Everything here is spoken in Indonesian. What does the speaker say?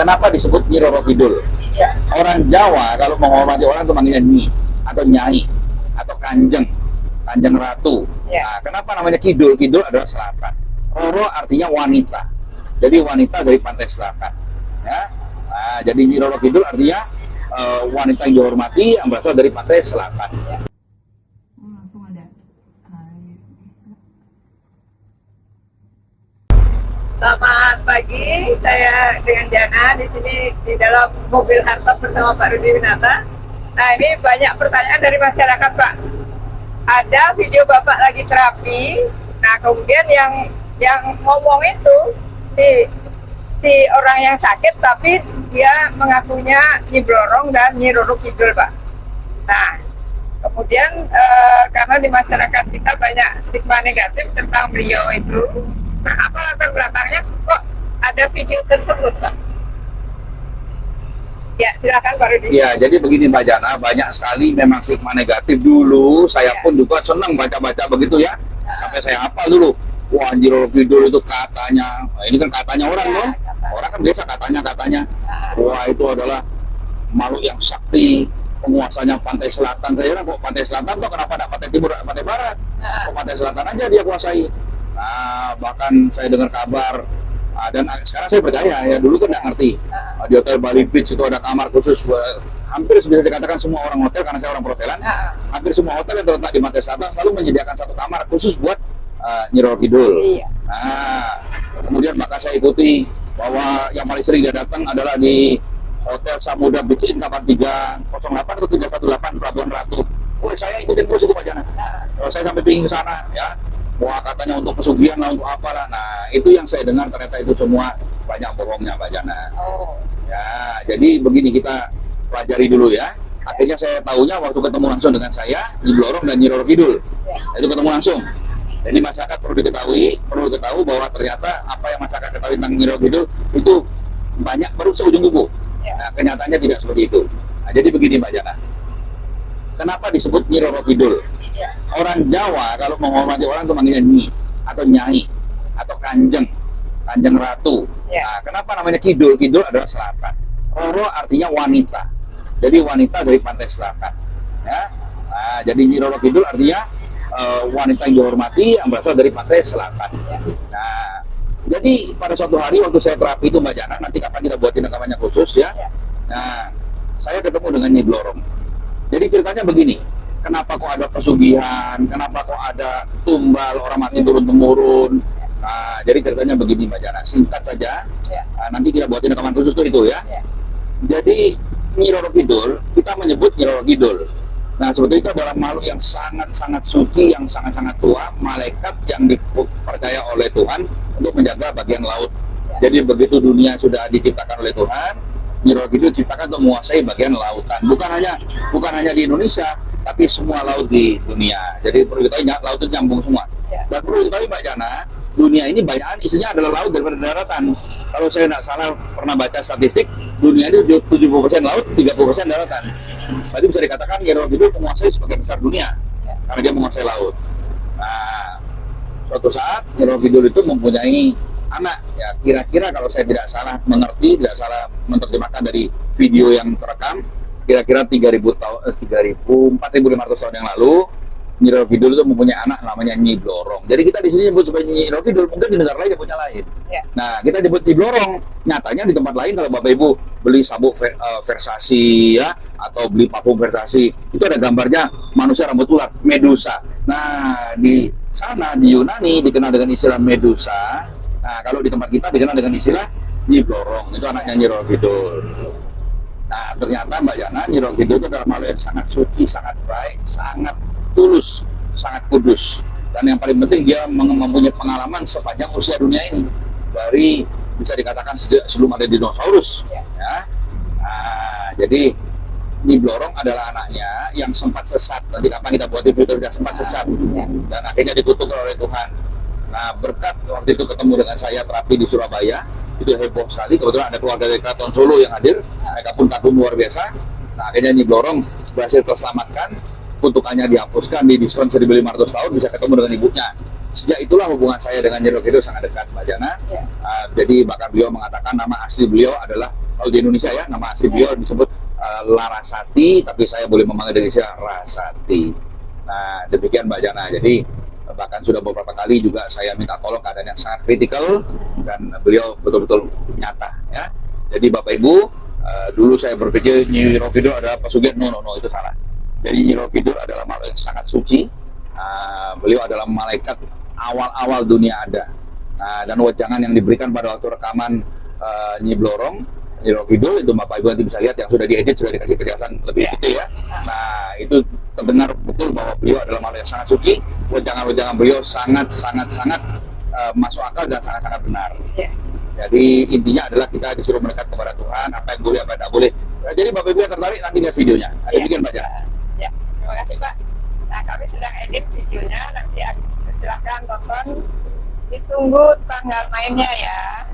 Kenapa disebut Nyi Roro Kidul? Orang Jawa kalau menghormati orang itu manggilnya Nyi atau Nyai atau Kanjeng, Kanjeng Ratu. Nah, kenapa namanya Kidul? Kidul adalah selatan. Roro artinya wanita. Jadi wanita dari pantai selatan. Ya. Nah, jadi Nyi Roro Kidul artinya wanita yang dihormati yang berasal dari pantai selatan. Langsung ada. Selamat pagi, saya dengan Jana di sini di dalam mobil Hartop bersama Pak Rudi Winata. Nah, ini banyak pertanyaan dari masyarakat, Pak. Ada video Bapak lagi terapi. Nah, kemudian yang ngomong itu si orang yang sakit, tapi dia mengakunya Nyi Blorong dan Nyi Roro Kidul, Pak. Nah, kemudian karena di masyarakat kita banyak stigma negatif tentang beliau itu. Nah, apa latar belakangnya kok ada video tersebut, Pak? Ya, silakan Pak Rudi. Ya, jadi begini Mbak Jana, banyak sekali memang stigma negatif dulu. Saya pun juga senang baca-baca begitu ya. Sampai saya hafal dulu. Wah, Nyi Roro Kidul itu katanya. Nah, ini kan katanya orang loh. Orang kan biasa katanya. Wah, itu adalah makhluk yang sakti, penguasanya pantai selatan. Saya kira kok pantai selatan tuh kenapa ada pantai timur, ada pantai barat? Kok pantai selatan aja dia kuasai. Nah, bahkan saya dengar kabar dan sekarang saya percaya ya, dulu kan nggak ngerti. Di Hotel Bali Beach itu ada kamar khusus, hampir bisa dikatakan semua orang hotel, karena saya orang perhotelan, hampir semua hotel yang terletak di pantai selatan selalu menyediakan satu kamar khusus buat Nyi Roro Kidul. Nah, kemudian maka saya ikuti bahwa yang paling sering dia datang adalah di Hotel Samudra Beach Inn kamar 308 atau 318 Pelabuhan Ratu. Oh, saya ikutin terus itu Pak Jana. Kalau saya sampai pingin ke sana ya. Wah, katanya untuk pesugihan lah, untuk apalah. Nah, itu yang saya dengar, ternyata itu semua banyak bohongnya Mbak Jana. Ya, jadi begini, kita pelajari dulu ya. Akhirnya saya tahunya waktu ketemu langsung dengan saya, Nyi Blorong dan Nyi Roro Kidul. Itu ketemu langsung. Jadi masyarakat perlu diketahui bahwa ternyata apa yang masyarakat ketahui tentang Nyi Roro Kidul itu banyak baru seujung kuku. Nah, kenyataannya tidak seperti itu. Nah, jadi begini Mbak Jana. Kenapa disebut Nyi Roro Kidul? Orang Jawa kalau menghormati orang itu manggilnya Nyi atau Nyai atau Kanjeng, Kanjeng Ratu. Nah, kenapa namanya Kidul? Kidul adalah selatan. Roro artinya wanita. Jadi wanita dari pantai selatan. Ya. Nah, jadi Nyi Roro Kidul artinya wanita yang dihormati yang berasal dari pantai selatan. Nah, jadi pada suatu hari waktu saya terapi itu Mbak Jana, nanti kapan kita buatin rekamannya khusus ya. Nah, saya ketemu dengan Nyi Blorong. Jadi ceritanya begini. Kenapa kok ada pesugihan, kenapa kok ada tumbal orang mati turun-temurun. Nah, jadi ceritanya begini Mbak Jana, singkat saja. Nanti kita buatin rekaman khusus tuh itu ya. Jadi Nyi Roro Kidul, kita menyebut Nyi Roro Kidul. Nah, sebetulnya itu adalah makhluk yang sangat-sangat suci, yang sangat-sangat tua, malaikat yang dipercaya oleh Tuhan untuk menjaga bagian laut. Jadi begitu dunia sudah diciptakan oleh Tuhan, Nyi Roro Kidul diciptakan untuk menguasai bagian lautan. Bukan hanya di Indonesia, tapi semua laut di dunia. Jadi perlu diketahui laut itu nyambung semua. Dan perlu diketahui Mbak Jana, dunia ini banyakan isinya adalah laut daripada daratan. Kalau saya tidak salah pernah baca statistik, dunia ini 70% laut, 30% daratan. Berarti bisa dikatakan Nyi Roro Kidul menguasai sebagian besar dunia karena dia menguasai laut. Nah, suatu saat Nyi Roro Kidul itu mempunyai anak. Ya, kira-kira kalau saya tidak salah mengerti, tidak salah menerjemahkan dari video yang terekam, kira-kira 4.500 tahun yang lalu Nyi Roro Kidul itu mempunyai anak namanya Nyi Blorong. Jadi kita di sini nyebut sebagai Nyi Roro Kidul, mungkin di negara lain punya lain. Nah, kita nyebut Nyi Blorong. Nyatanya di tempat lain kalau Bapak Ibu beli sabuk Versace ya, atau beli parfum Versace, itu ada gambarnya manusia rambut ular, Medusa. Nah, di sana di Yunani dikenal dengan istilah Medusa. Nah, kalau di tempat kita dikenal dengan istilah Nyi Blorong. Itu anaknya Nyi Roro Kidul. Nah, ternyata Mbak Jana, Nyi Roro Kidul itu adalah makhluk yang sangat suci, sangat baik, sangat tulus, sangat kudus. Dan yang paling penting dia mempunyai pengalaman sepanjang usia dunia ini. Dari bisa dikatakan sebelum ada dinosaurus. Ya. Nah, jadi Nyi Blorong adalah anaknya yang sempat sesat. Nanti kapan kita buat video dia sempat sesat. Dan akhirnya dikutuk oleh Tuhan. Nah, berkat waktu itu ketemu dengan saya terapi di Surabaya, itu heboh sekali. Kebetulan ada keluarga dari Keraton Solo yang hadir, mereka pun kagum luar biasa. Nah, akhirnya Nyi Blorong berhasil terselamatkan, kutukannya dihapuskan, di diskon 1.500 tahun, bisa ketemu dengan ibunya. Sejak itulah hubungan saya dengan Nyi Roro Kidul sangat dekat, Mbak Jana. Jadi bahkan beliau mengatakan nama asli beliau adalah kalau di Indonesia ya, nama asli beliau disebut Larasati, tapi saya boleh memanggil dengan istilah Rasati. Nah, demikian Mbak Jana. Jadi bahkan sudah beberapa kali juga saya minta tolong keadaan yang sangat kritikal, dan beliau betul-betul nyata ya. Jadi Bapak Ibu, dulu saya berpikir Nyi Rokidur adalah pesugihan, no, itu salah. Jadi Nyi Rokidur adalah makhluk yang sangat suci. Beliau adalah malaikat awal-awal dunia ada. Dan wejangan yang diberikan pada waktu rekaman Nyi Blorong, Nyi Rokidur, itu Bapak Ibu nanti bisa lihat yang sudah diedit, sudah dikasih kejelasan lebih detail ya. Nah, itu terdengar betul bahwa beliau adalah makhluk yang sangat suci. Wejangan-wejangan beliau sangat masuk akal dan sangat benar. Jadi intinya adalah kita disuruh mendekat kepada Tuhan, apa yang boleh, apa yang tidak boleh. Nah, jadi Bapak Ibu yang tertarik nanti lihat videonya. Ada bikin Mbak Jana. Ya, terima kasih Pak. Nah, kami sedang edit videonya, nanti silahkan tonton. Ditunggu tanggal mainnya ya.